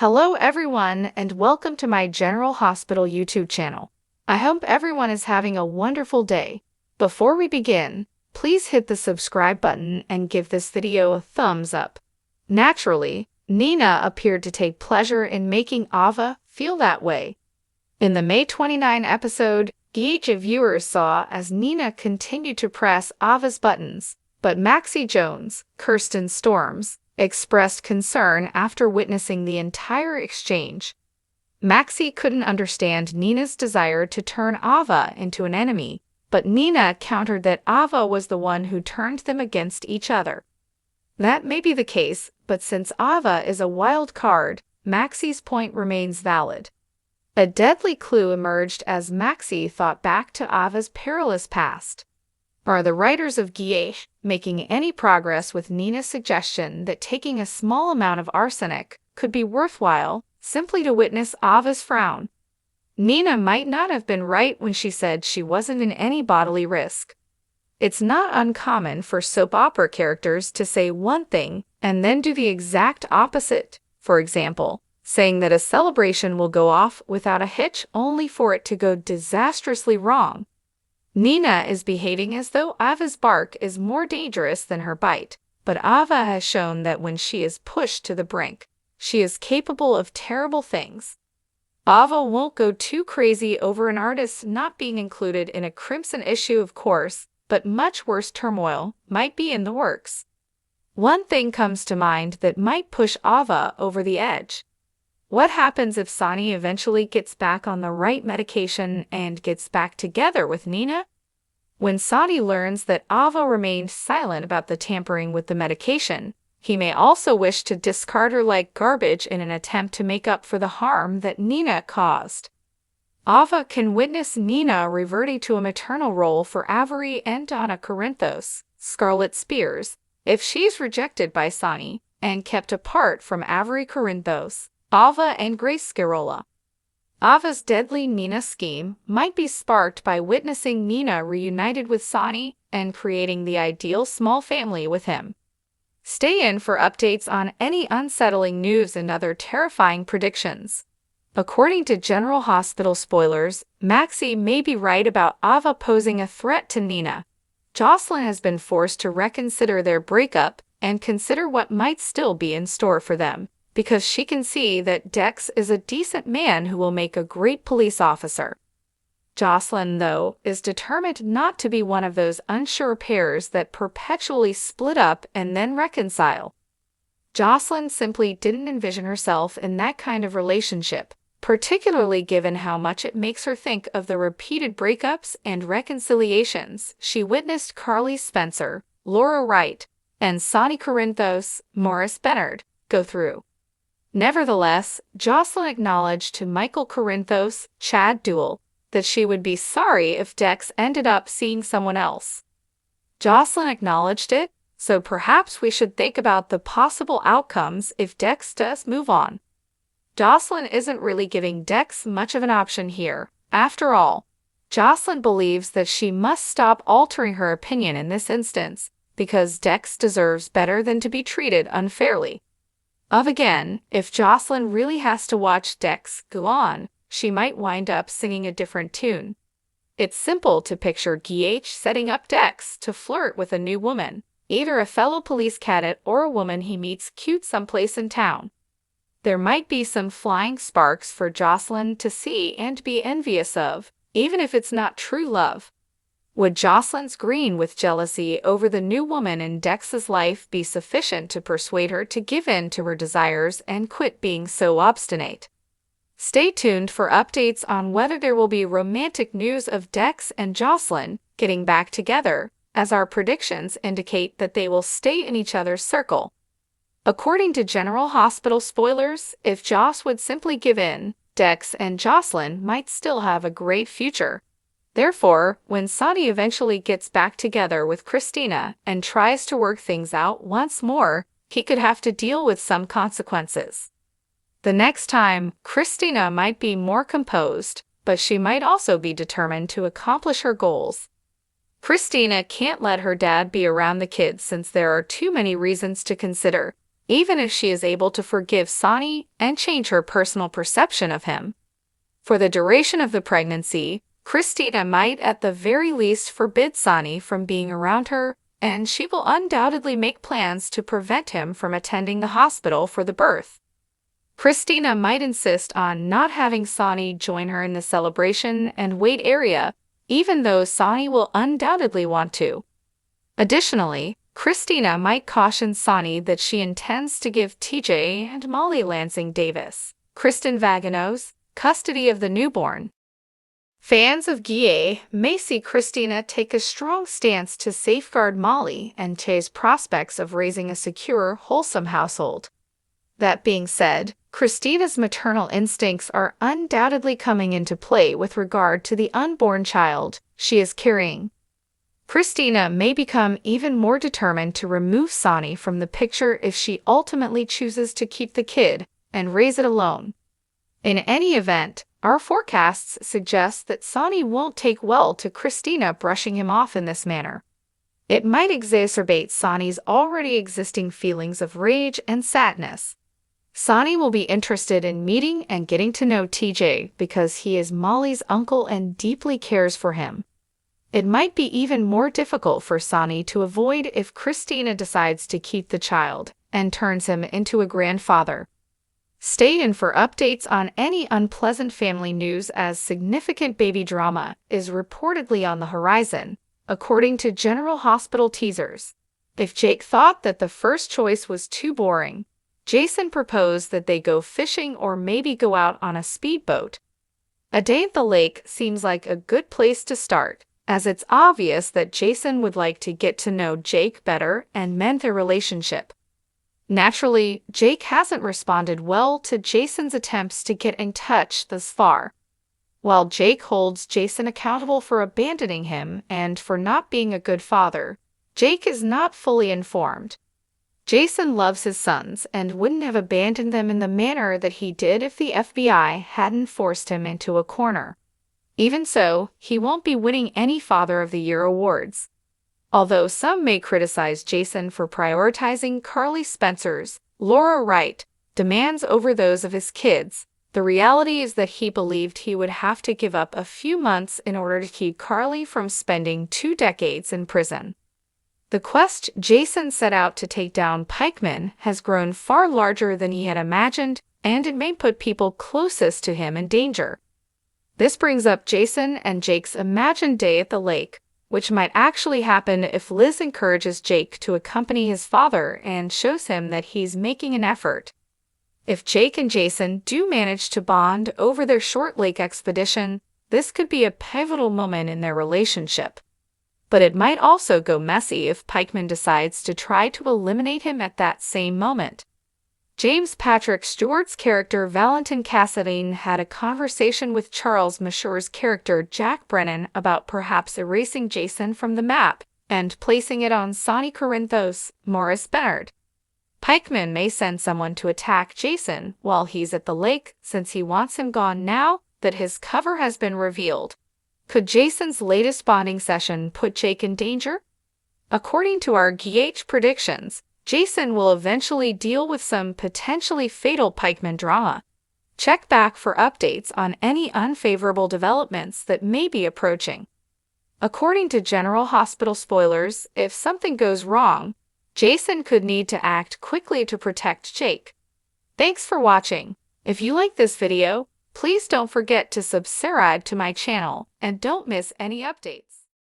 Hello everyone and welcome to my General Hospital YouTube channel. I hope everyone is having a wonderful day. Before we begin, please hit the subscribe button and give this video a thumbs up. Naturally, Nina appeared to take pleasure in making Ava feel that way. In the May 29 episode, each of viewers saw as Nina continued to press Ava's buttons, but Maxie Jones, Kirsten Storms, expressed concern after witnessing the entire exchange. Maxie couldn't understand Nina's desire to turn Ava into an enemy, but Nina countered that Ava was the one who turned them against each other. That may be the case, but since Ava is a wild card, Maxie's point remains valid. A deadly clue emerged as Maxie thought back to Ava's perilous past. Are the writers of Giesh making any progress with Nina's suggestion that taking a small amount of arsenic could be worthwhile simply to witness Ava's frown? Nina might not have been right when she said she wasn't in any bodily risk. It's not uncommon for soap opera characters to say one thing and then do the exact opposite. For example, saying that a celebration will go off without a hitch only for it to go disastrously wrong. Nina is behaving as though Ava's bark is more dangerous than her bite, but Ava has shown that when she is pushed to the brink, she is capable of terrible things. Ava won't go too crazy over an artist not being included in a Crimson issue, of course, but much worse turmoil might be in the works. One thing comes to mind that might push Ava over the edge. What happens if Sonny eventually gets back on the right medication and gets back together with Nina? When Sonny learns that Ava remained silent about the tampering with the medication, he may also wish to discard her like garbage in an attempt to make up for the harm that Nina caused. Ava can witness Nina reverting to a maternal role for Avery and Donna Corinthos, Scarlet Spears, if she's rejected by Sonny and kept apart from Avery Corinthos, Ava and Grace Scarola. Ava's deadly Nina scheme might be sparked by witnessing Nina reunited with Sonny and creating the ideal small family with him. Stay in for updates on any unsettling news and other terrifying predictions. According to General Hospital spoilers, Maxie may be right about Ava posing a threat to Nina. Jocelyn has been forced to reconsider their breakup and consider what might still be in store for them, because she can see that Dex is a decent man who will make a great police officer. Jocelyn, though, is determined not to be one of those unsure pairs that perpetually split up and then reconcile. Jocelyn simply didn't envision herself in that kind of relationship, particularly given how much it makes her think of the repeated breakups and reconciliations she witnessed Carly Spencer, Laura Wright, and Sonny Corinthos, Morris Bernard, go through. Nevertheless, Jocelyn acknowledged to Michael Corinthos, Chad Duell, that she would be sorry if Dex ended up seeing someone else. Jocelyn acknowledged it, so perhaps we should think about the possible outcomes if Dex does move on. Jocelyn isn't really giving Dex much of an option here. After all, Jocelyn believes that she must stop altering her opinion in this instance, because Dex deserves better than to be treated unfairly. Again, if Jocelyn really has to watch Dex go on, she might wind up singing a different tune. It's simple to picture Gh setting up Dex to flirt with a new woman, either a fellow police cadet or a woman he meets cute someplace in town. There might be some flying sparks for Jocelyn to see and be envious of, even if it's not true love. Would Jocelyn's green with jealousy over the new woman in Dex's life be sufficient to persuade her to give in to her desires and quit being so obstinate? Stay tuned for updates on whether there will be romantic news of Dex and Jocelyn getting back together, as our predictions indicate that they will stay in each other's circle. According to General Hospital spoilers, if Joss would simply give in, Dex and Jocelyn might still have a great future. Therefore, when Sonny eventually gets back together with Kristina and tries to work things out once more, he could have to deal with some consequences. The next time, Kristina might be more composed, but she might also be determined to accomplish her goals. Kristina can't let her dad be around the kids since there are too many reasons to consider. even if she is able to forgive Sonny and change her personal perception of him. For the duration of the pregnancy, Kristina might at the very least forbid Sonny from being around her, and she will undoubtedly make plans to prevent him from attending the hospital for the birth. Kristina might insist on not having Sonny join her in the celebration and wait area, even though Sonny will undoubtedly want to. Additionally, Kristina might caution Sonny that she intends to give TJ and Molly Lansing Davis, Kristen Vaganos, custody of the newborn. Fans of Guille may see Kristina take a strong stance to safeguard Molly and Che's prospects of raising a secure, wholesome household. That being said, Kristina's maternal instincts are undoubtedly coming into play with regard to the unborn child she is carrying. Kristina may become even more determined to remove Sonny from the picture if she ultimately chooses to keep the kid and raise it alone. In any event, our forecasts suggest that Sonny won't take well to Kristina brushing him off in this manner. It might exacerbate Sonny's already existing feelings of rage and sadness. Sonny will be interested in meeting and getting to know TJ because he is Molly's uncle and deeply cares for him. It might be even more difficult for Sonny to avoid if Kristina decides to keep the child and turns him into a grandfather. Stay in for updates on any unpleasant family news as significant baby drama is reportedly on the horizon, according to General Hospital teasers. If Jake thought that the first choice was too boring, Jason proposed that they go fishing or maybe go out on a speedboat. A day at the lake seems like a good place to start, as it's obvious that Jason would like to get to know Jake better and mend their relationship. Naturally, Jake hasn't responded well to Jason's attempts to get in touch thus far. While Jake holds Jason accountable for abandoning him and for not being a good father, Jake is not fully informed. Jason loves his sons and wouldn't have abandoned them in the manner that he did if the FBI hadn't forced him into a corner. Even so, he won't be winning any Father of the Year awards. Although some may criticize Jason for prioritizing Carly Spencer's, Laura Wright, demands over those of his kids, the reality is that he believed he would have to give up a few months in order to keep Carly from spending 2 decades in prison. The quest Jason set out to take down Pikeman has grown far larger than he had imagined, and it may put people closest to him in danger. This brings up Jason and Jake's imagined day at the lake, which might actually happen if Liz encourages Jake to accompany his father and shows him that he's making an effort. If Jake and Jason do manage to bond over their short lake expedition, this could be a pivotal moment in their relationship. But it might also go messy if Pikeman decides to try to eliminate him at that same moment. James Patrick Stewart's character Valentin Cassadine had a conversation with Charles Mashure's character Jack Brennan about perhaps erasing Jason from the map and placing it on Sonny Corinthos, Morris Bernard. Pikeman may send someone to attack Jason while he's at the lake since he wants him gone now that his cover has been revealed. Could Jason's latest bonding session put Jake in danger? According to our GH predictions, Jason will eventually deal with some potentially fatal Pikeman drama. Check back for updates on any unfavorable developments that may be approaching. According to General Hospital spoilers, if something goes wrong, Jason could need to act quickly to protect Jake. Thanks for watching. If you like this video, please don't forget to subscribe to my channel and don't miss any updates.